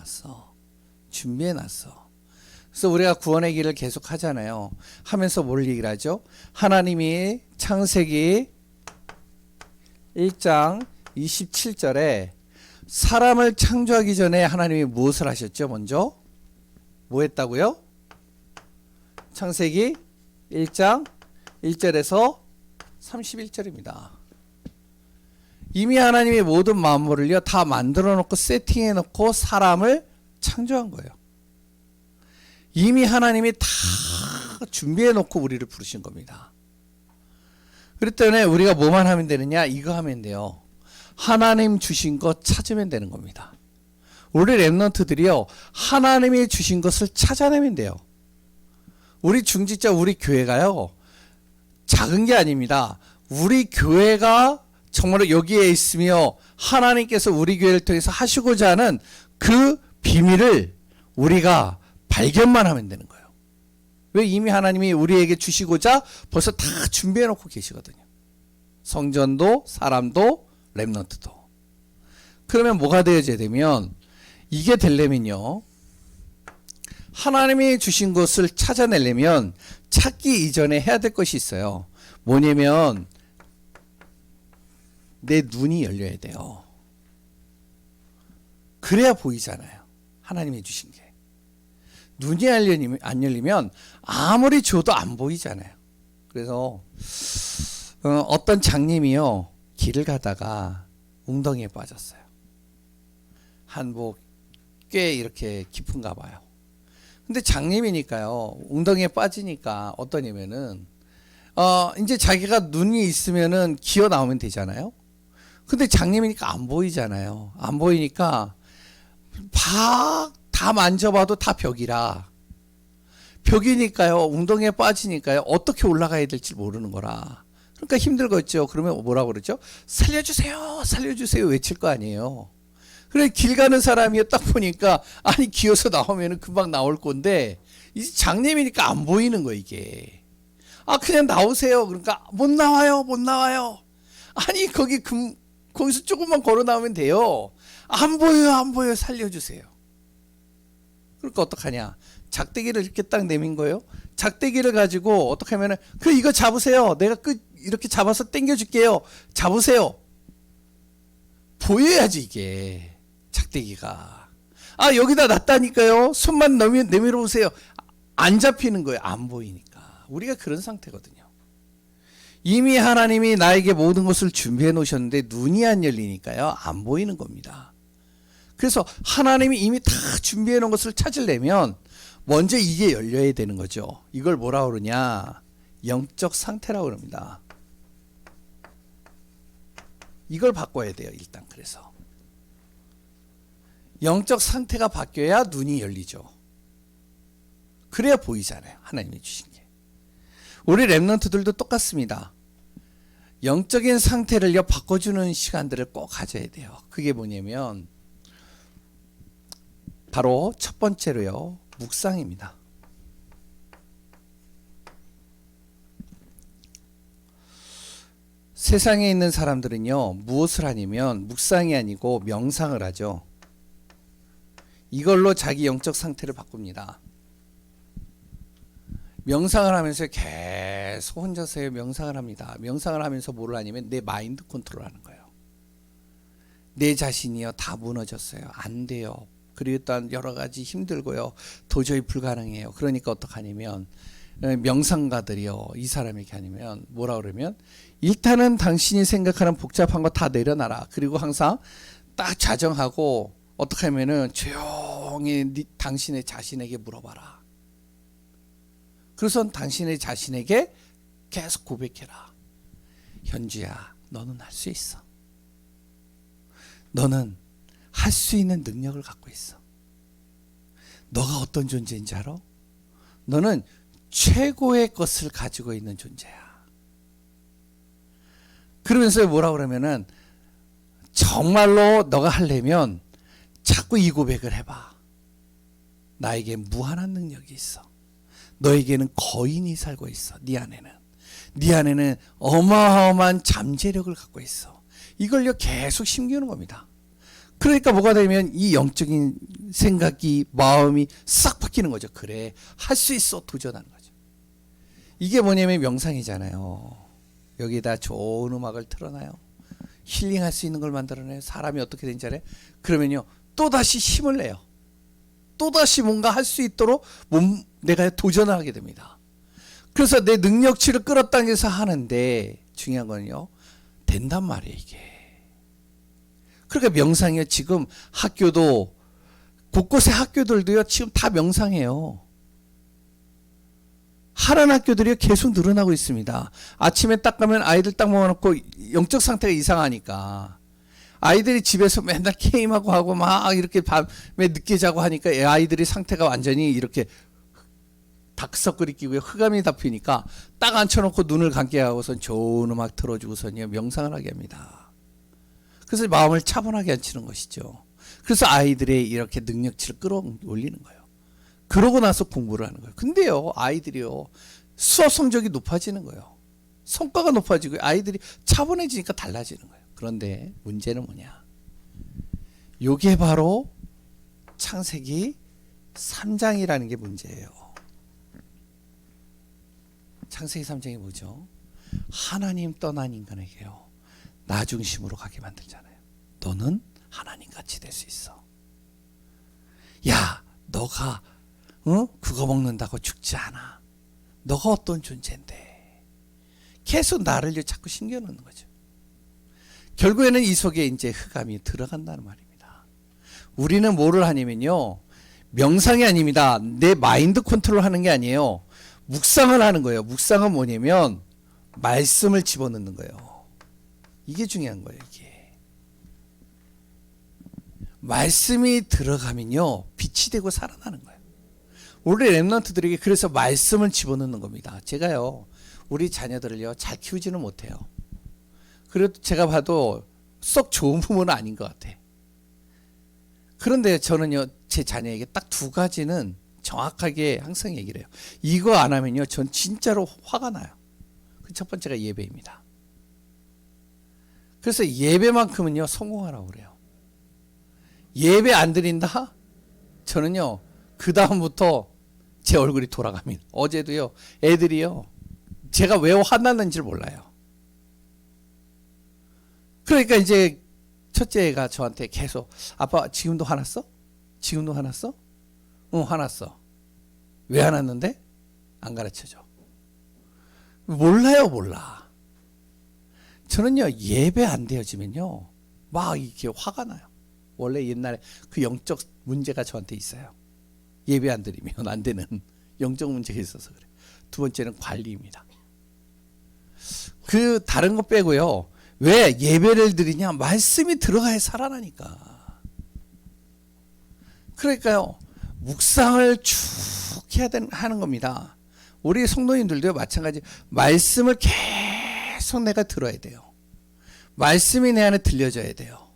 놨어. 준비해 놨어. 그래서 우리가 구원의 길을 계속 하잖아요. 하면서 뭘 얘기를 하죠? 하나님이 창세기 1장 27절에 사람을 창조하기 전에 하나님이 무엇을 하셨죠? 먼저 뭐 했다고요? 창세기 1장 1절에서 31절입니다. 이미 하나님이 모든 만물을요 다 만들어 놓고 세팅해 놓고 사람을 창조한 거예요. 이미 하나님이 다 준비해 놓고 우리를 부르신 겁니다. 그렇기 때문에 우리가 뭐만 하면 되느냐? 이거 하면 돼요. 하나님 주신 것 찾으면 되는 겁니다. 우리 랩런트들이요 하나님이 주신 것을 찾아내면 돼요. 우리 중직자 우리 교회가요 작은 게 아닙니다. 우리 교회가 정말로 여기에 있으며 하나님께서 우리 교회를 통해서 하시고자 하는 그 비밀을 우리가 발견만 하면 되는 거예요. 왜? 이미 하나님이 우리에게 주시고자 벌써 다 준비해 놓고 계시거든요. 성전도 사람도 랩런트도. 그러면 뭐가 되어져야 되면 이게 되려면요 하나님이 주신 것을 찾아내려면 찾기 이전에 해야 될 것이 있어요. 뭐냐면 내 눈이 열려야 돼요. 그래야 보이잖아요. 하나님이 주신 게. 눈이 안 열리면 아무리 줘도 안 보이잖아요. 그래서 어떤 장님이요 길을 가다가 웅덩이에 빠졌어요. 한 뭐 꽤 이렇게 깊은가 봐요. 근데 장님이니까요 웅덩이에 빠지니까 어떠냐면은 이제 자기가 눈이 있으면은 기어 나오면 되잖아요. 근데 장님이니까 안 보이잖아요. 안 보이니까 다 만져봐도 다 벽이라. 벽이니까요. 웅덩이에 빠지니까요. 어떻게 올라가야 될지 모르는 거라. 그러니까 힘들겠죠. 그러면 뭐라고 그러죠? 살려주세요. 살려주세요. 외칠 거 아니에요. 그래 길 가는 사람이 딱 보니까 아니 기어서 나오면 금방 나올 건데 이제 장님이니까 안 보이는 거 이게. 아 그냥 나오세요. 그러니까 못 나와요. 못 나와요. 아니 거기서 조금만 걸어 나오면 돼요. 안 보여요. 안 보여요. 살려주세요. 그러니까 어떡하냐. 작대기를 이렇게 딱 내민 거예요. 작대기를 가지고 어떻게 하면은 그 이거 잡으세요. 내가 이렇게 잡아서 당겨줄게요. 잡으세요. 보여야지 이게 작대기가. 아 여기다 놨다니까요. 손만 내밀어 보세요. 안 잡히는 거예요. 안 보이니까. 우리가 그런 상태거든요. 이미 하나님이 나에게 모든 것을 준비해 놓으셨는데 눈이 안 열리니까요. 안 보이는 겁니다. 그래서 하나님이 이미 다 준비해 놓은 것을 찾으려면 먼저 이게 열려야 되는 거죠. 이걸 뭐라 그러냐? 영적 상태라고 그럽니다. 이걸 바꿔야 돼요. 일단 그래서. 영적 상태가 바뀌어야 눈이 열리죠. 그래야 보이잖아요. 하나님이 주신 게. 우리 랩런트들도 똑같습니다. 영적인 상태를요 바꿔주는 시간들을 꼭 가져야 돼요. 그게 뭐냐면 바로 첫 번째로요 묵상입니다. 세상에 있는 사람들은요 무엇을 하냐면 묵상이 아니고 명상을 하죠. 이걸로 자기 영적 상태를 바꿉니다. 명상을 하면서 계속 혼자서 명상을 합니다. 명상을 하면서 뭘 하냐면 내 마인드 컨트롤 하는 거예요. 내 자신이요 다 무너졌어요. 안 돼요. 그리고 일단 여러 가지 힘들고요. 도저히 불가능해요. 그러니까 어떡하냐면 명상가들이요. 이 사람에게 하냐면 뭐라 그러면 일단은 당신이 생각하는 복잡한 거 다 내려놔라. 그리고 항상 딱 자정하고 어떻게 하면은 조용히 당신의 자신에게 물어봐라. 그래서 당신의 자신에게 계속 고백해라. 현주야, 너는 할 수 있어. 너는 할 수 있는 능력을 갖고 있어. 너가 어떤 존재인지 알아? 너는 최고의 것을 가지고 있는 존재야. 그러면서 뭐라 그러면은 정말로 너가 하려면 자꾸 이 고백을 해봐. 나에게 무한한 능력이 있어. 너에게는 거인이 살고 있어. 네 안에는 어마어마한 잠재력을 갖고 있어. 이걸요 계속 심기는 겁니다. 그러니까 뭐가 되면 이 영적인 생각이 마음이 싹 바뀌는 거죠. 그래, 할 수 있어. 도전하는 거죠. 이게 뭐냐면 명상이잖아요. 여기다 좋은 음악을 틀어놔요. 힐링할 수 있는 걸 만들어내요. 사람이 어떻게 되는지 알아요? 그러면요, 또다시 힘을 내요. 또다시 뭔가 할 수 있도록 내가 도전을 하게 됩니다. 그래서 내 능력치를 끌어당겨서 하는데 중요한 건요, 된단 말이에요, 이게. 그러니까 명상이요, 지금 학교도, 곳곳의 학교들도요, 지금 다 명상해요. 하라는 학교들이 계속 늘어나고 있습니다. 아침에 딱 가면 아이들 딱 모아놓고 영적 상태가 이상하니까 아이들이 집에서 맨날 게임하고 하고 막 이렇게 밤에 늦게 자고 하니까 아이들이 상태가 완전히 이렇게 다크서클이 끼고요, 흑암이 덮이니까 딱 앉혀놓고 눈을 감게 하고선 좋은 음악 틀어주고선요, 명상을 하게 합니다. 그래서 마음을 차분하게 앉히는 것이죠. 그래서 아이들의 이렇게 능력치를 끌어올리는 거예요. 그러고 나서 공부를 하는 거예요. 근데요, 아이들이요, 수업 성적이 높아지는 거예요. 성과가 높아지고 아이들이 차분해지니까 달라지는 거예요. 그런데 문제는 뭐냐? 요게 바로 창세기 3장이라는 게 문제예요. 창세기 3장이 뭐죠? 하나님 떠난 인간에게요, 나 중심으로 가게 만들잖아요. 너는 하나님같이 될 수 있어. 야, 너가 그거 먹는다고 죽지 않아. 너가 어떤 존재인데. 계속 나를 자꾸 신겨놓는 거죠. 결국에는 이 속에 이제 흑암이 들어간다는 말입니다. 우리는 뭐를 하냐면요, 명상이 아닙니다. 내 마인드 컨트롤 하는 게 아니에요. 묵상을 하는 거예요. 묵상은 뭐냐면 말씀을 집어넣는 거예요. 이게 중요한 거예요, 이게. 말씀이 들어가면요, 빛이 되고 살아나는 거예요. 우리 랩런트들에게 그래서 말씀을 집어넣는 겁니다. 제가요, 우리 자녀들을요, 잘 키우지는 못해요. 그래도 제가 봐도 썩 좋은 부모는 아닌 것 같아. 그런데 저는요, 제 자녀에게 딱 두 가지는 정확하게 항상 얘기를 해요. 이거 안 하면요, 전 진짜로 화가 나요. 그 첫 번째가 예배입니다. 그래서 예배만큼은요, 성공하라고 그래요. 예배 안 드린다? 저는요, 그 다음부터 제 얼굴이 돌아갑니다. 어제도요, 애들이요, 제가 왜 화났는지를 몰라요. 그러니까 이제 첫째가 저한테 계속, 아빠 지금도 화났어? 지금도 화났어? 응, 화났어. 왜 화났는데? 안 가르쳐줘. 몰라요, 몰라. 저는요, 예배 안 되어지면요, 막 이렇게 화가 나요. 원래 옛날에 그 영적 문제가 저한테 있어요. 예배 안 드리면 안 되는 영적 문제가 있어서 그래. 두 번째는 관리입니다. 그 다른 거 빼고요, 왜 예배를 드리냐? 말씀이 들어가야 살아나니까. 그러니까요, 묵상을 쭉 해야 하는 겁니다. 우리 성도님들도 마찬가지. 말씀을 계속 내가 들어야 돼요. 말씀이 내 안에 들려져야 돼요.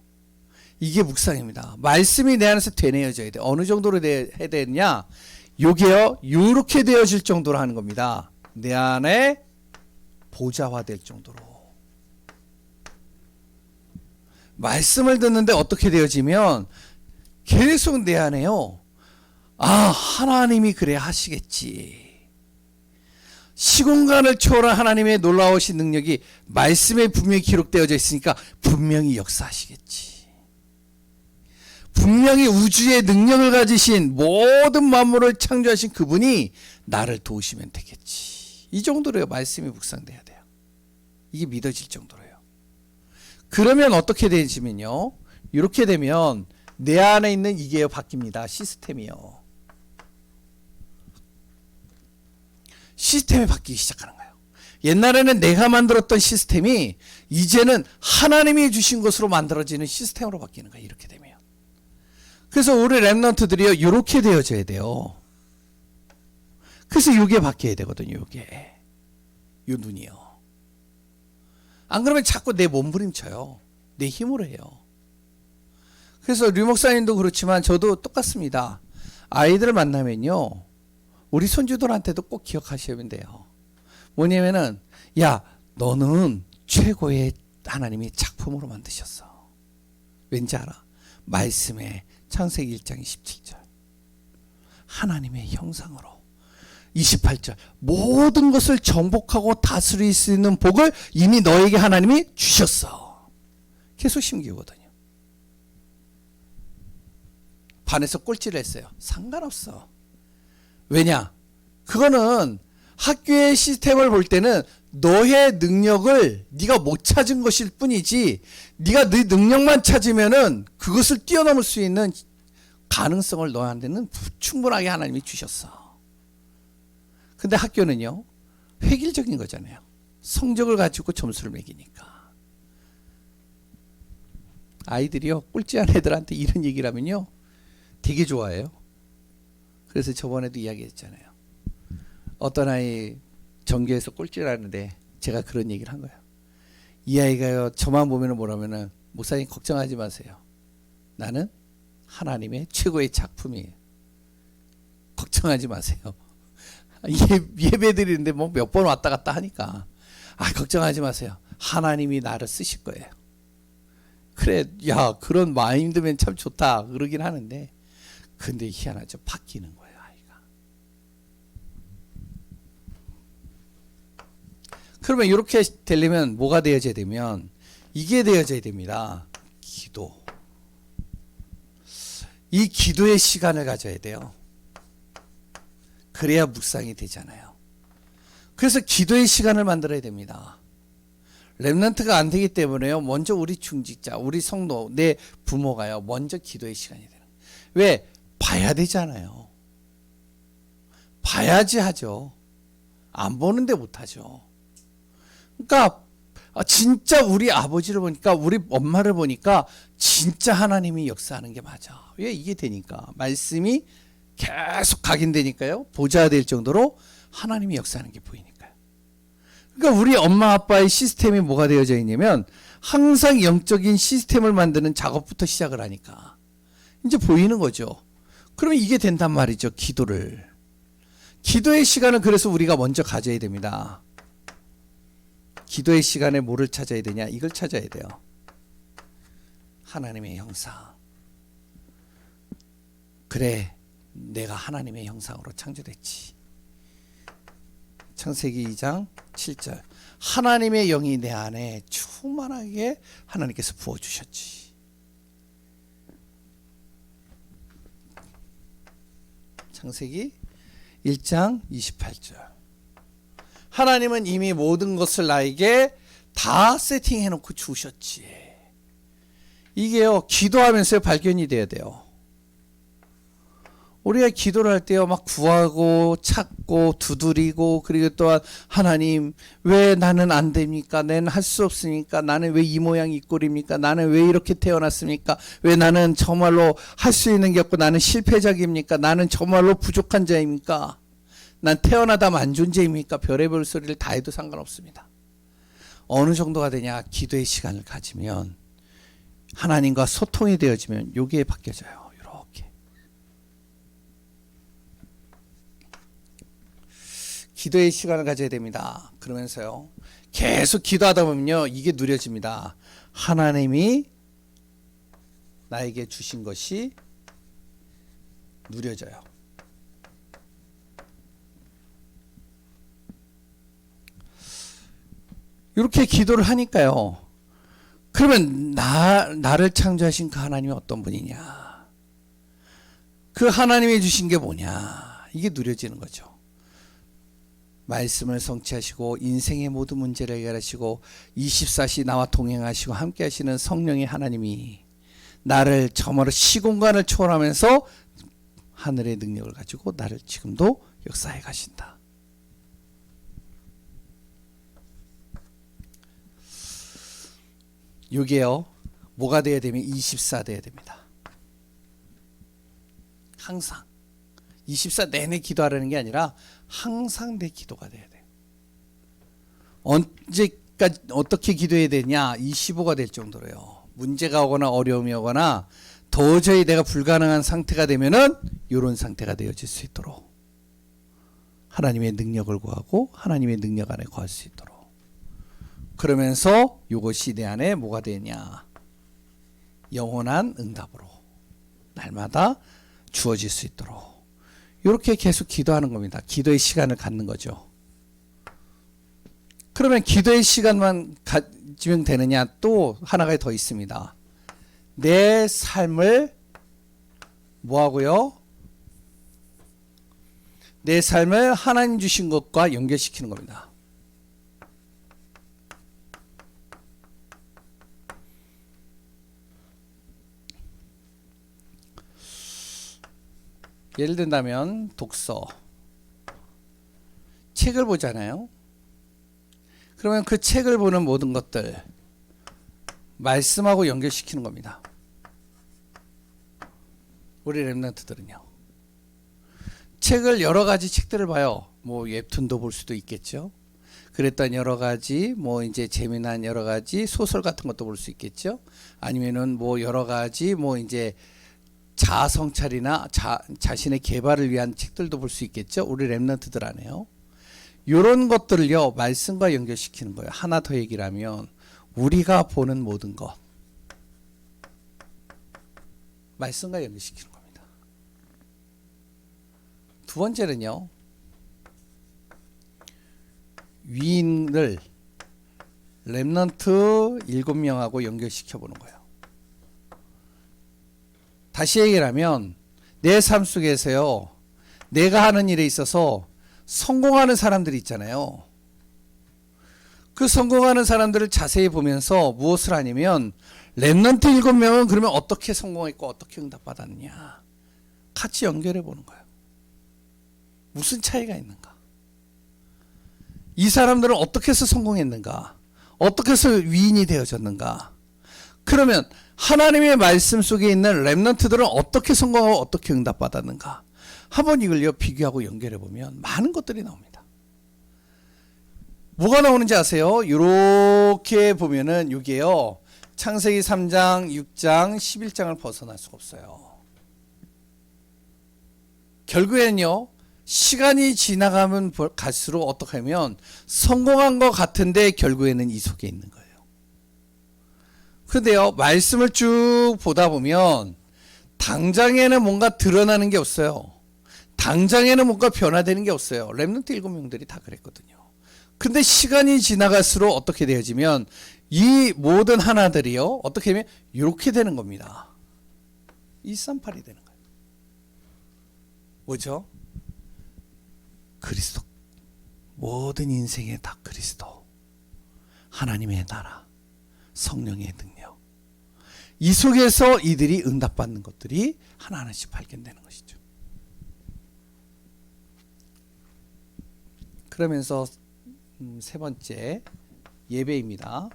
이게 묵상입니다. 말씀이 내 안에서 되뇌어져야 돼요. 어느 정도로 해야 되느냐? 요게요, 요렇게 되어질 정도로 하는 겁니다. 내 안에 보좌화될 정도로. 말씀을 듣는데 어떻게 되어지면 계속 내 안에요, 아, 하나님이 그래 하시겠지. 시공간을 초월한 하나님의 놀라우신 능력이 말씀에 분명히 기록되어져 있으니까 분명히 역사하시겠지. 분명히 우주의 능력을 가지신 모든 만물을 창조하신 그분이 나를 도우시면 되겠지. 이 정도로요, 말씀이 묵상돼야 돼요. 이게 믿어질 정도로요. 그러면 어떻게 되지면요, 이렇게 되면 내 안에 있는 이게요, 바뀝니다. 시스템이요. 시스템이 바뀌기 시작하는 거예요. 옛날에는 내가 만들었던 시스템이 이제는 하나님이 주신 것으로 만들어지는 시스템으로 바뀌는 거예요. 이렇게 되면. 그래서 우리 랩런트들이요, 이렇게 되어져야 돼요. 그래서 이게 바뀌어야 되거든요. 이게. 이 눈이요. 안 그러면 자꾸 내 몸부림쳐요. 내 힘으로 해요. 그래서 류 목사님도 그렇지만 저도 똑같습니다. 아이들을 만나면요, 우리 손주들한테도 꼭 기억하시면 돼요. 뭐냐면은, 야, 너는 최고의 하나님이 작품으로 만드셨어. 왠지 알아? 말씀에 창세기 1장 27절 하나님의 형상으로 28절 모든 것을 정복하고 다스릴 수 있는 복을 이미 너에게 하나님이 주셨어. 계속 심기거든요. 반에서 꼴찌를 했어요. 상관없어. 왜냐? 그거는 학교의 시스템을 볼 때는 너의 능력을 네가 못 찾은 것일 뿐이지 네가 네 능력만 찾으면은 그것을 뛰어넘을 수 있는 가능성을 너한테는 충분하게 하나님이 주셨어. 근데 학교는요 획일적인 거잖아요. 성적을 가지고 점수를 매기니까. 아이들이요 꼴찌한 애들한테 이런 얘기를 하면요 되게 좋아해요. 그래서 저번에도 이야기했잖아요. 어떤 아이 전교에서 꼴찌를 하는데 제가 그런 얘기를 한 거예요. 이 아이가요 저만 보면은 뭐라면은 목사님 걱정하지 마세요. 나는 하나님의 최고의 작품이에요. 걱정하지 마세요. 예배 드리는데 뭐 몇 번 왔다 갔다 하니까 걱정하지 마세요. 하나님이 나를 쓰실 거예요. 그래 야 그런 마인드면 참 좋다 그러긴 하는데 근데 희한하죠. 바뀌는 거예요 아이가. 그러면 이렇게 되려면 뭐가 되어져야 되면 이게 되어져야 됩니다. 기도. 이 기도의 시간을 가져야 돼요. 그래야 묵상이 되잖아요. 그래서 기도의 시간을 만들어야 됩니다. 렘넌트가 안 되기 때문에요. 먼저 우리 중직자, 우리 성도, 내 부모가요. 먼저 기도의 시간이 되는 거예요. 왜? 봐야 되잖아요. 봐야지 하죠. 안 보는데 못하죠. 그러니까 진짜 우리 아버지를 보니까 우리 엄마를 보니까 진짜 하나님이 역사하는 게 맞아. 왜? 이게 되니까. 말씀이 계속 각인되니까요. 보좌가 될 정도로 하나님이 역사하는 게 보이니까요. 그러니까 우리 엄마 아빠의 시스템이 뭐가 되어져 있냐면 항상 영적인 시스템을 만드는 작업부터 시작을 하니까 이제 보이는 거죠. 그러면 이게 된단 말이죠. 기도를. 기도의 시간은 그래서 우리가 먼저 가져야 됩니다. 기도의 시간에 뭐를 찾아야 되냐? 이걸 찾아야 돼요. 하나님의 형상. 그래. 내가 하나님의 형상으로 창조됐지. 창세기 2장 7절 하나님의 영이 내 안에 충만하게 하나님께서 부어주셨지. 창세기 1장 28절 하나님은 이미 모든 것을 나에게 다 세팅해놓고 주셨지. 이게요 기도하면서 발견이 돼야 돼요. 우리가 기도를 할 때요 막 구하고 찾고 두드리고 그리고 또한 하나님 왜 나는 안 됩니까? 나는 할 수 없으니까 나는 왜 이 모양 이 꼴입니까? 나는 왜 이렇게 태어났습니까? 왜 나는 정말로 할 수 있는 게 없고 나는 실패자입니까? 나는 정말로 부족한 자입니까? 난 태어나다 만존재입니까? 별의별 소리를 다 해도 상관없습니다. 어느 정도가 되냐? 기도의 시간을 가지면 하나님과 소통이 되어지면 여기에 바뀌어져요. 기도의 시간을 가져야 됩니다. 그러면서요 계속 기도하다 보면요 이게 누려집니다. 하나님이 나에게 주신 것이 누려져요. 이렇게 기도를 하니까요. 그러면 나를 창조하신 그 하나님이 어떤 분이냐? 그 하나님이 주신 게 뭐냐? 이게 누려지는 거죠. 말씀을 성취하시고 인생의 모든 문제를 해결하시고 24시 나와 동행하시고 함께 하시는 성령의 하나님이 나를 저마로 시공간을 초월하면서 하늘의 능력을 가지고 나를 지금도 역사해 가신다. 이게요 뭐가 돼야 되면 24 돼야 됩니다. 항상 24 내내 기도하라는 게 아니라 항상 내 기도가 돼야 돼요. 언제까지 어떻게 기도해야 되냐? 25가 될 정도로요. 문제가 오거나 어려움이 오거나 도저히 내가 불가능한 상태가 되면은 이런 상태가 되어질 수 있도록 하나님의 능력을 구하고 하나님의 능력 안에 거할 수 있도록 그러면서 이것이 내 안에 뭐가 되냐? 영원한 응답으로 날마다 주어질 수 있도록 이렇게 계속 기도하는 겁니다. 기도의 시간을 갖는 거죠. 그러면 기도의 시간만 가지면 되느냐? 또 하나가 더 있습니다. 내 삶을 뭐하고요? 내 삶을 하나님 주신 것과 연결시키는 겁니다. 예를 든다면 독서, 책을 보잖아요. 그러면 그 책을 보는 모든 것들 말씀하고 연결시키는 겁니다. 우리 랩런트들은요. 책을 여러 가지 책들을 봐요. 뭐 웹툰도 볼 수도 있겠죠. 그랬던 여러 가지 뭐 이제 재미난 여러 가지 소설 같은 것도 볼 수 있겠죠. 아니면은 뭐 여러 가지 뭐 이제 자아 성찰이나 자신의 개발을 위한 책들도 볼 수 있겠죠. 우리 랩런트들 안에요. 이런 것들을요 말씀과 연결시키는 거예요. 하나 더 얘기를 하면 우리가 보는 모든 것 말씀과 연결시키는 겁니다. 두 번째는요, 위인을 랩런트 7명하고 연결시켜 보는 거예요. 다시 얘기를 하면 내 삶 속에서요, 내가 하는 일에 있어서 성공하는 사람들이 있잖아요. 그 성공하는 사람들을 자세히 보면서 무엇을 하냐면 랩런트 7명은 그러면 어떻게 성공했고 어떻게 응답받았느냐 같이 연결해 보는 거예요. 무슨 차이가 있는가? 이 사람들은 어떻게 해서 성공했는가? 어떻게 해서 위인이 되어졌는가? 그러면 하나님의 말씀 속에 있는 랩런트들은 어떻게 성공하고 어떻게 응답받았는가? 한번 이걸요 비교하고 연결해 보면 많은 것들이 나옵니다. 뭐가 나오는지 아세요? 이렇게 보면은 이게요 창세기 3장, 6장, 11장을 벗어날 수가 없어요. 결국에는요 시간이 지나가면 갈수록 어떻게 하면 성공한 것 같은데 결국에는 이 속에 있는 거예요. 그런데요 말씀을 쭉 보다 보면 당장에는 뭔가 드러나는 게 없어요. 당장에는 뭔가 변화되는 게 없어요. 랩런트 7명들이 다 그랬거든요. 근데 시간이 지나갈수록 어떻게 되어지면 이 모든 하나들이요 어떻게 하면 이렇게 되는 겁니다. 138이 되는 거예요. 뭐죠? 그리스도. 모든 인생의 다 그리스도. 하나님의 나라, 성령의 능력. 이 속에서 이들이 응답받는 것들이 하나하나씩 발견되는 것이죠. 그러면서 세 번째 예배입니다.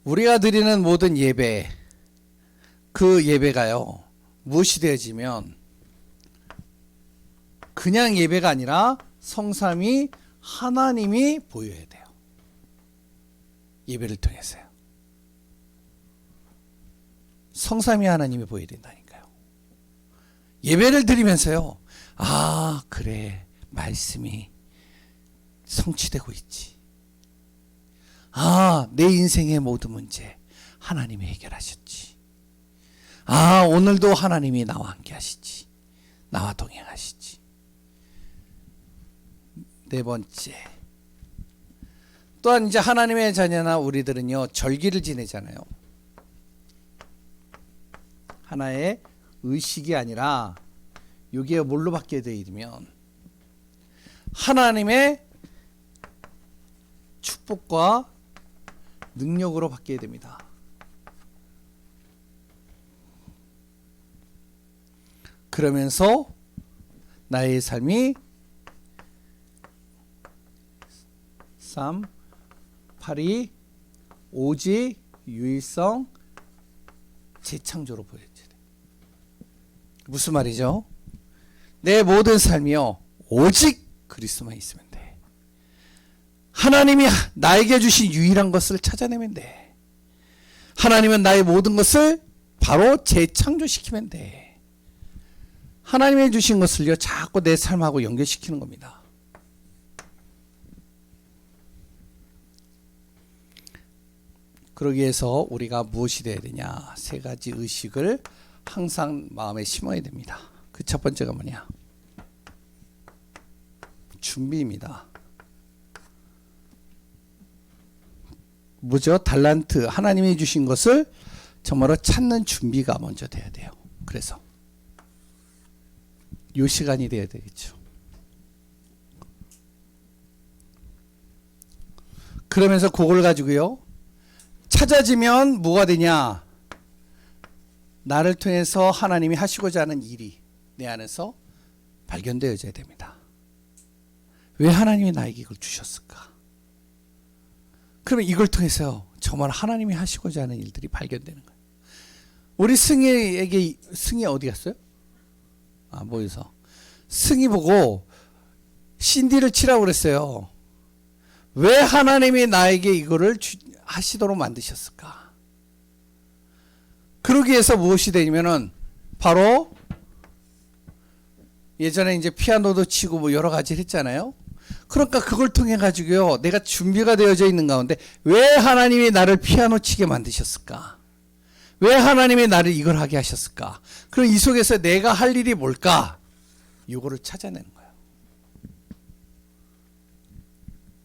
우리가 드리는 모든 예배, 그 예배가요 무엇이 되어지면 그냥 예배가 아니라 성삼위 하나님이 보여야 돼요. 예배를 통해서요. 성삼위 하나님이 보여야 된다니까요. 예배를 드리면서요. 아, 그래. 말씀이 성취되고 있지. 아, 내 인생의 모든 문제 하나님이 해결하셨지. 아, 오늘도 하나님이 나와 함께 하시지. 나와 동행하시지. 네 번째. 또한 이제 하나님의 자녀나 우리들은요, 절기를 지내잖아요. 하나의 의식이 아니라 이게 뭘로 바뀌게 되면 하나님의 축복과 능력으로 바뀌게 됩니다. 그러면서 나의 삶이 3, 8이 오직 유일성 재창조로 보여져요. 무슨 말이죠? 내 모든 삶이요 오직 그리스도만 있으면 돼. 하나님이 나에게 주신 유일한 것을 찾아내면 돼. 하나님은 나의 모든 것을 바로 재창조시키면 돼. 하나님이 주신 것을요 자꾸 내 삶하고 연결시키는 겁니다. 그러기 위해서 우리가 무엇이 돼야 되냐? 세 가지 의식을 항상 마음에 심어야 됩니다. 그 첫 번째가 뭐냐? 준비입니다. 뭐죠? 달란트, 하나님이 주신 것을 정말로 찾는 준비가 먼저 돼야 돼요. 그래서 요 시간이 돼야 되겠죠. 그러면서 그걸 가지고요, 찾아지면 뭐가 되냐? 나를 통해서 하나님이 하시고자 하는 일이 내 안에서 발견되어져야 됩니다. 왜 하나님이 나에게 이걸 주셨을까? 그러면 이걸 통해서 정말 하나님이 하시고자 하는 일들이 발견되는 거예요. 우리 승희에게, 승희 어디 갔어요? 모여서. 승희 보고 신디를 치라고 그랬어요. 왜 하나님이 나에게 이거를 하시도록 만드셨을까? 그러기 위해서 무엇이 되냐면은 바로 예전에 이제 피아노도 치고 뭐 여러 가지를 했잖아요. 그러니까 그걸 통해 가지고요, 내가 준비가 되어져 있는 가운데 왜 하나님이 나를 피아노 치게 만드셨을까? 왜 하나님이 나를 이걸 하게 하셨을까? 그럼 이 속에서 내가 할 일이 뭘까? 이거를 찾아내는 거예요.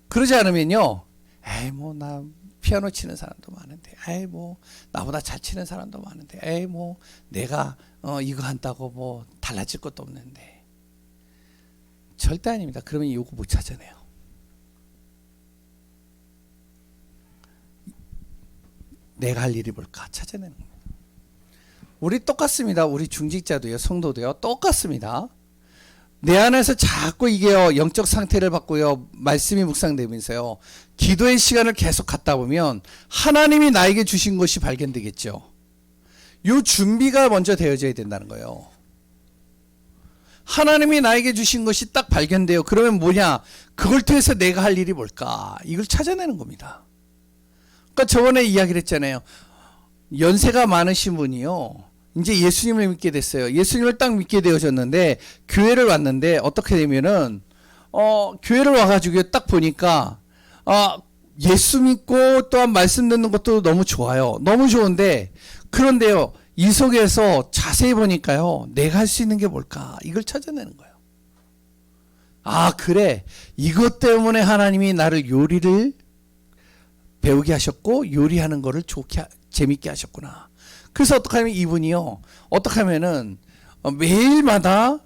그러지 않으면요, 에이 뭐 나 피아노 치는 사람도 많은데, 에이 뭐 나보다 잘 치는 사람도 많은데, 에이 뭐 내가 이거 한다고 뭐 달라질 것도 없는데. 절대 아닙니다. 그러면 이거 못 찾아내요. 내가 할 일이 뭘까 찾아내는 겁니다. 우리 똑같습니다. 우리 중직자도요, 성도도요, 똑같습니다. 내 안에서 자꾸 이게요, 영적 상태를 받고요, 말씀이 묵상되면서요, 기도의 시간을 계속 갖다 보면 하나님이 나에게 주신 것이 발견되겠죠. 이 준비가 먼저 되어져야 된다는 거예요. 하나님이 나에게 주신 것이 딱 발견돼요. 그러면 뭐냐? 그걸 통해서 내가 할 일이 뭘까? 이걸 찾아내는 겁니다. 그러니까 저번에 이야기를 했잖아요. 연세가 많으신 분이요, 이제 예수님을 믿게 됐어요. 예수님을 딱 믿게 되어졌는데 교회를 왔는데 어떻게 되면은 교회를 와가지고 딱 보니까 예수 믿고 또한 말씀 듣는 것도 너무 좋아요. 너무 좋은데, 그런데요, 이 속에서 자세히 보니까요, 내가 할 수 있는 게 뭘까? 이걸 찾아내는 거예요. 그래, 이것 때문에 하나님이 나를 요리를 배우게 하셨고 요리하는 거를 재밌게 하셨구나. 그래서 어떻게 하면 이분이요, 어떻게 하면은 매일마다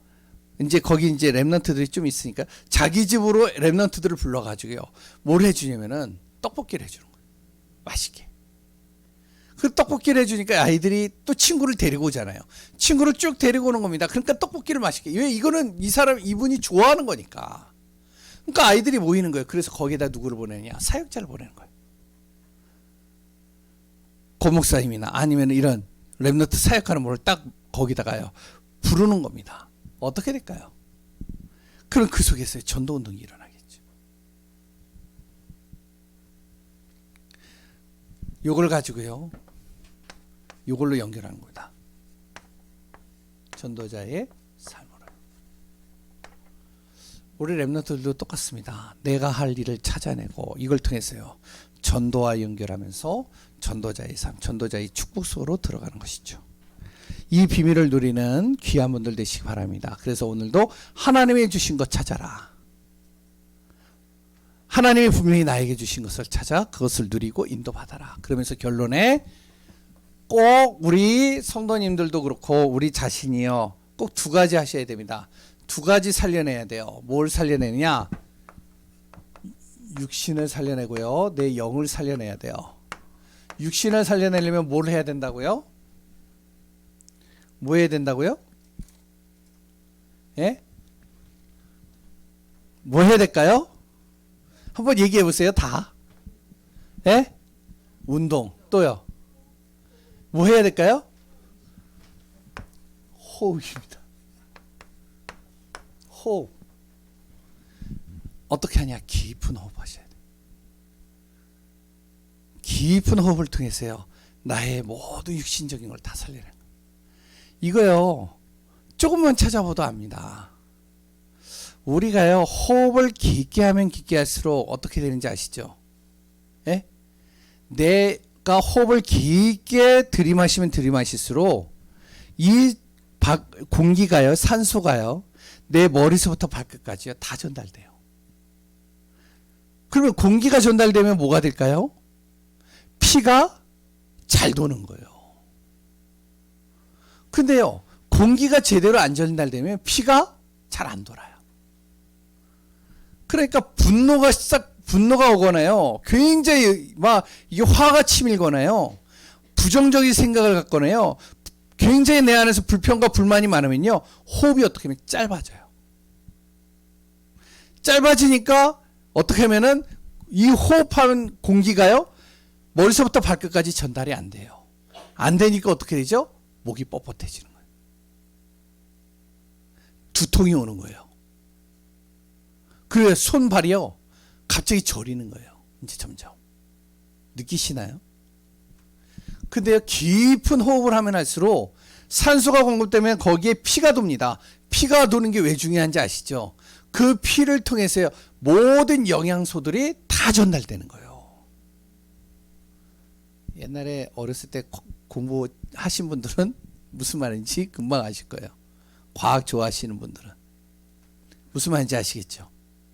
이제 거기 이제 랩런트들이 좀 있으니까 자기 집으로 랩런트들을 불러가지고요, 뭘 해주냐면은 떡볶이를 해주는 거예요. 맛있게. 그 떡볶이를 해주니까 아이들이 또 친구를 데리고 오잖아요. 친구를 쭉 데리고 오는 겁니다. 그러니까 떡볶이를 맛있게. 왜? 이거는 이분이 좋아하는 거니까. 그러니까 아이들이 모이는 거예요. 그래서 거기에다 누구를 보내냐? 사역자를 보내는 거예요. 고목사님이나 아니면 이런 랩런트 사역하는 분을 딱 거기다가요, 부르는 겁니다. 어떻게 될까요? 그럼 그 속에서 전도운동이 일어나겠죠. 요걸 가지고요, 요걸로 연결하는 겁니다. 전도자의 삶으로. 우리 랩런트들도 똑같습니다. 내가 할 일을 찾아내고 이걸 통해서요, 전도와 연결하면서 전도자의 삶, 전도자의 축복 속으로 들어가는 것이죠. 이 비밀을 누리는 귀한 분들 되시기 바랍니다. 그래서 오늘도 하나님이 주신 것 찾아라. 하나님이 분명히 나에게 주신 것을 찾아 그것을 누리고 인도받아라. 그러면서 결론에 꼭 우리 성도님들도 그렇고 우리 자신이요, 꼭 두 가지 하셔야 됩니다. 두 가지 살려내야 돼요. 뭘 살려내느냐? 육신을 살려내고요, 내 영을 살려내야 돼요. 육신을 살려내려면 뭘 해야 된다고요? 뭐 해야 된다고요? 예? 뭐 해야 될까요? 한번 얘기해 보세요. 다. 예? 운동. 또요. 뭐 해야 될까요? 호흡입니다. 호흡. 어떻게 하냐? 깊은 호흡하셔야 돼요. 깊은 호흡을 통해서요, 나의 모든 육신적인 걸 다 살려내는 거예요. 이거요, 조금만 찾아봐도 압니다. 우리가요, 호흡을 깊게 하면 깊게 할수록 어떻게 되는지 아시죠? 예? 내 그러니까 호흡을 깊게 들이마시면 들이마실수록 이 공기가요, 산소가요, 내 머리서부터 발끝까지요 다 전달돼요. 그러면 공기가 전달되면 뭐가 될까요? 피가 잘 도는 거예요. 근데요, 공기가 제대로 안 전달되면 피가 잘 안 돌아요. 그러니까 분노가 오거나요, 굉장히 막 이게 화가 치밀거나요, 부정적인 생각을 갖거나요, 굉장히 내 안에서 불평과 불만이 많으면요, 호흡이 어떻게 하면 짧아져요. 짧아지니까 어떻게 하면은 이 호흡하는 공기가요, 머리서부터 발끝까지 전달이 안 돼요. 안 되니까 어떻게 되죠? 목이 뻣뻣해지는 거예요. 두통이 오는 거예요. 그래서 손발이요, 갑자기 저리는 거예요. 이제 점점. 느끼시나요? 근데요, 깊은 호흡을 하면 할수록 산소가 공급되면 거기에 피가 돕니다. 피가 도는 게 왜 중요한지 아시죠? 그 피를 통해서요, 모든 영양소들이 다 전달되는 거예요. 옛날에 어렸을 때 공부하신 분들은 무슨 말인지 금방 아실 거예요. 과학 좋아하시는 분들은. 무슨 말인지 아시겠죠?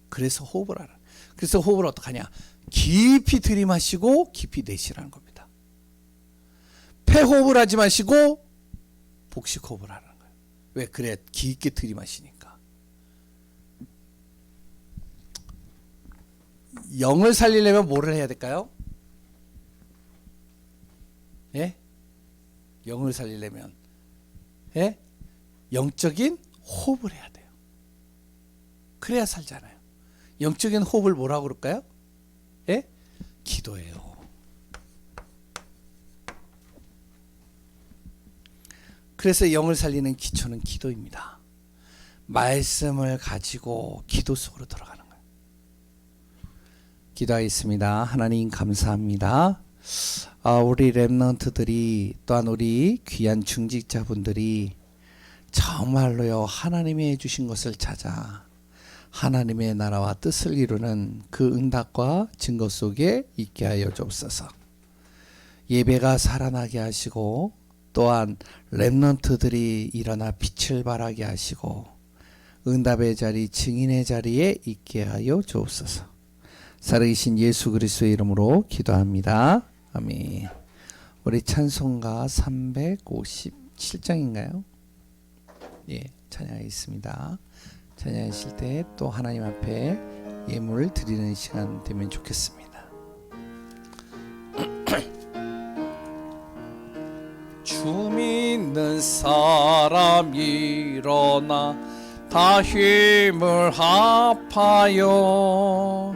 그래서 호흡을 하라. 그래서 호흡을 어떻게 하냐? 깊이 들이마시고 깊이 내쉬라는 겁니다. 폐호흡을 하지 마시고 복식호흡을 하라는 거예요. 왜? 그래, 깊게 들이마시니까. 영을 살리려면 뭐를 해야 될까요? 예? 영을 살리려면, 예? 영적인 호흡을 해야 돼요. 그래야 살잖아요. 영적인 호흡을 뭐라고 그럴까요? 예? 기도예요. 그래서 영을 살리는 기초는 기도입니다. 말씀을 가지고 기도 속으로 들어가는 거예요. 기도하겠습니다. 하나님 감사합니다. 우리 렘넌트들이, 또한 우리 귀한 중직자분들이 정말로요, 하나님이 해주신 것을 찾아 하나님의 나라와 뜻을 이루는 그 응답과 증거 속에 있게 하여 주옵소서. 예배가 살아나게 하시고, 또한 렘넌트들이 일어나 빛을 발하게 하시고, 응답의 자리, 증인의 자리에 있게 하여 주옵소서. 살아계신 예수 그리스도의 이름으로 기도합니다. 아멘. 우리 찬송가 357장인가요? 예, 찬양하겠습니다. 찬양하실 때 또 하나님 앞에 예물을 드리는 시간 되면 좋겠습니다. 주 믿는 사람 일어나 다 힘을 합하여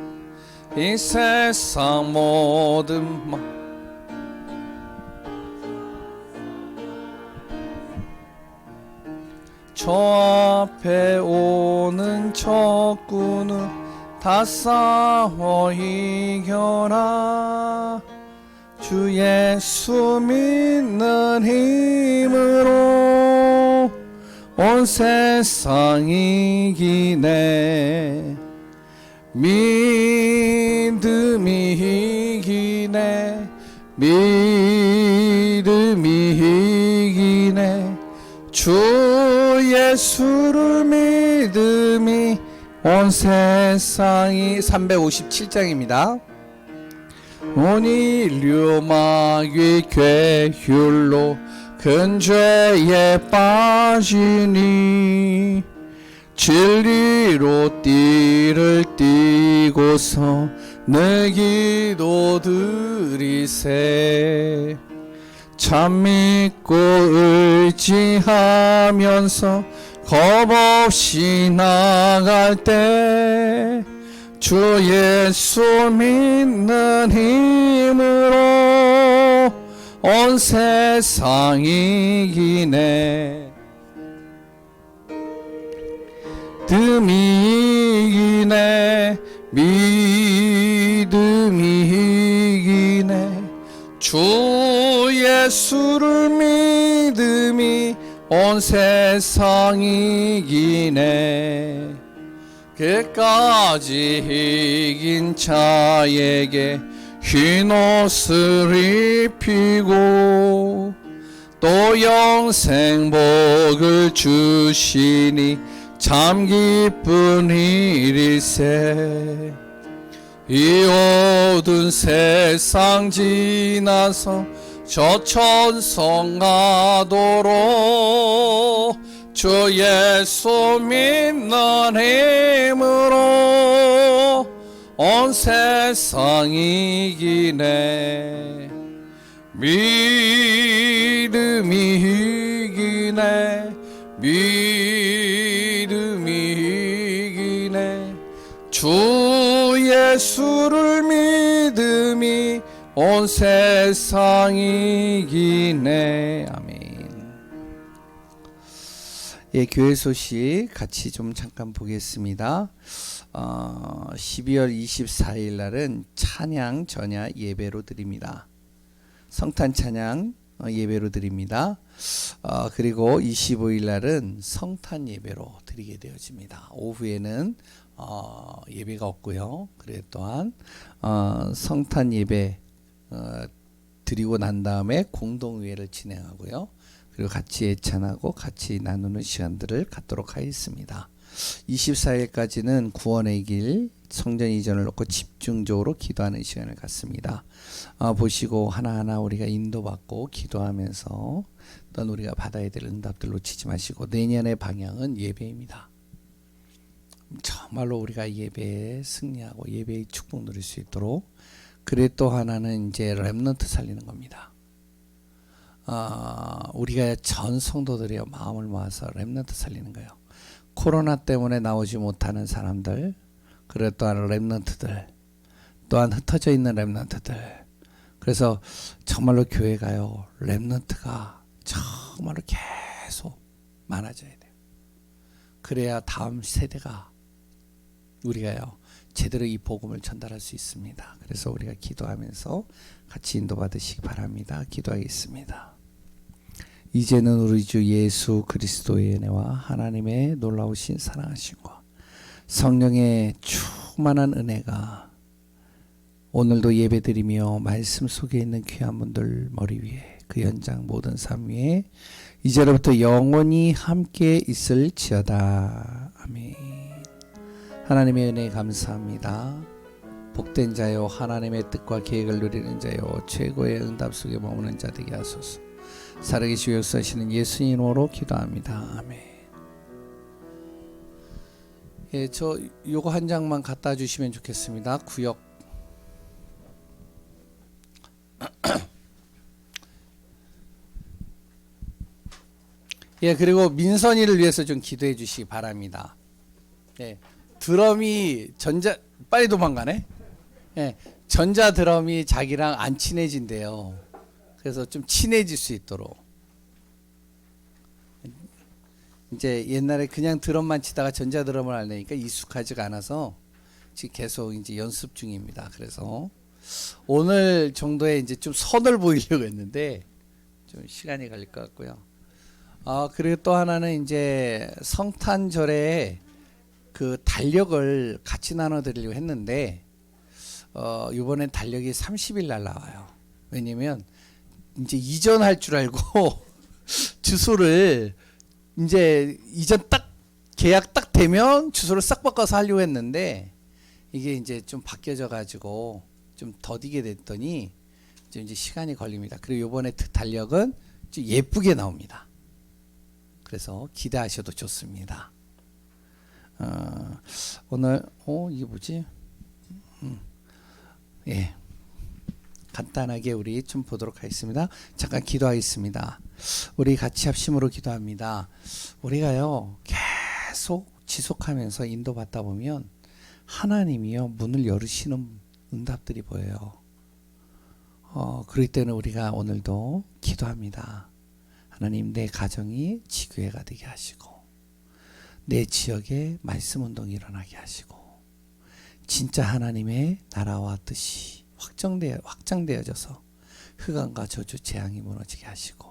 이 세상 모든 저 앞에 오는 적군은 다 싸워 이겨라. 주 예수 믿는 힘으로 온 세상 이기네. 믿음이 이기네. 믿음이 이기네. 주 예수를 믿음이 온 세상이 357장입니다. 온 인류 마귀 괴휼로 큰 죄에 빠지니 진리로 띠를 띠고서 내 기도 드리세. 참 믿고 의지하면서 겁없이 나갈 때 주 예수 믿는 힘으로 온 세상 이기네. 믿음이 이기네. 믿음이 이기네. 주 예수를 믿음이 온 세상 이기네. 끝까지 이긴 자에게 흰 옷을 입히고 또 영생 복을 주시니 참 기쁜 일일세. 이 어두운 세상 지나서 저 천성 가도록 주 예수 믿는 힘으로 온 세상 이기네. 믿음이 이기네. 믿음이 이기네. 주 예수를 믿음이 온 세상 이기네. 아멘. 예, 교회 소식 같이 좀 잠깐 보겠습니다. 12월 24일 날은 찬양 전야 예배로 드립니다. 성탄 찬양 예배로 드립니다. 그리고 25일 날은 성탄 예배로 드리게 되어집니다. 오후에는 예배가 없고요. 그래 또한 성탄 예배 드리고 난 다음에 공동의회를 진행하고요. 그리고 같이 예찬하고 같이 나누는 시간들을 갖도록 하겠습니다. 24일까지는 구원의 길 성전 이전을 놓고 집중적으로 기도하는 시간을 갖습니다. 보시고 하나하나 우리가 인도받고 기도하면서 또한 우리가 받아야 될 응답들 놓치지 마시고 내년의 방향은 예배입니다. 정말로 우리가 예배에 승리하고 예배의 축복 누릴 수 있도록. 그래 또 하나는 이제 렘넌트 살리는 겁니다. 우리가 전 성도들의 마음을 모아서 렘넌트 살리는 거예요. 코로나 때문에 나오지 못하는 사람들, 그리고 또한 렘넌트들, 또한 흩어져 있는 렘넌트들. 그래서 정말로 교회가요, 렘넌트가 정말로 계속 많아져야 돼요. 그래야 다음 세대가 우리가요 제대로 이 복음을 전달할 수 있습니다. 그래서 우리가 기도하면서 같이 인도받으시기 바랍니다. 기도하겠습니다. 이제는 우리 주 예수 그리스도의 은혜와 하나님의 놀라우신 사랑하심과 성령의 충만한 은혜가 오늘도 예배드리며 말씀 속에 있는 귀한 분들 머리 위에 그 현장 모든 삶 위에 이제로부터 영원히 함께 있을지어다. 아멘. 하나님의 은혜 감사합니다. 복된 자요 하나님의 뜻과 계획을 누리는 자요 최고의 응답 속에 머무는 자 되게 하소서. 살아계시고 역사하시는 예수님으로 기도합니다. 아멘. 예, 저 요거 한 장만 갖다 주시면 좋겠습니다. 구역. 예, 그리고 민선이를 위해서 좀 기도해 주시기 바랍니다. 예, 드럼이 빨리 도망가네. 예, 전자 드럼이 자기랑 안 친해진대요. 그래서 좀 친해질 수 있도록. 이제 옛날에 그냥 드럼만 치다가 전자 드럼을 하려니까 익숙하지가 않아서 지금 계속 이제 연습 중입니다. 그래서 오늘 정도에 이제 좀 선을 보이려고 했는데 좀 시간이 걸릴 것 같고요. 그리고 또 하나는 이제 성탄절에 그 달력을 같이 나눠드리려고 했는데 이번엔 달력이 30일 날 나와요. 왜냐면 이제 이전할 줄 알고 주소를 이제 이전 딱 계약 딱 되면 주소를 싹 바꿔서 하려고 했는데 이게 이제 좀 바뀌어져 가지고 좀 더디게 됐더니 이제 시간이 걸립니다. 그리고 이번에 달력은 좀 예쁘게 나옵니다. 그래서 기대하셔도 좋습니다. 오늘 이게 뭐지? 예. 간단하게 우리 좀 보도록 하겠습니다. 잠깐 기도하겠습니다. 우리 같이 합심으로 기도합니다. 우리가요 계속 지속하면서 인도받다 보면 하나님이요 문을 열으시는 응답들이 보여요. 그럴 때는 우리가 오늘도 기도합니다. 하나님, 내 가정이 지교회가 되게 하시고 내 지역에 말씀 운동이 일어나게 하시고 진짜 하나님의 나라와 뜻이 확장되어져서 흑암과 저주 재앙이 무너지게 하시고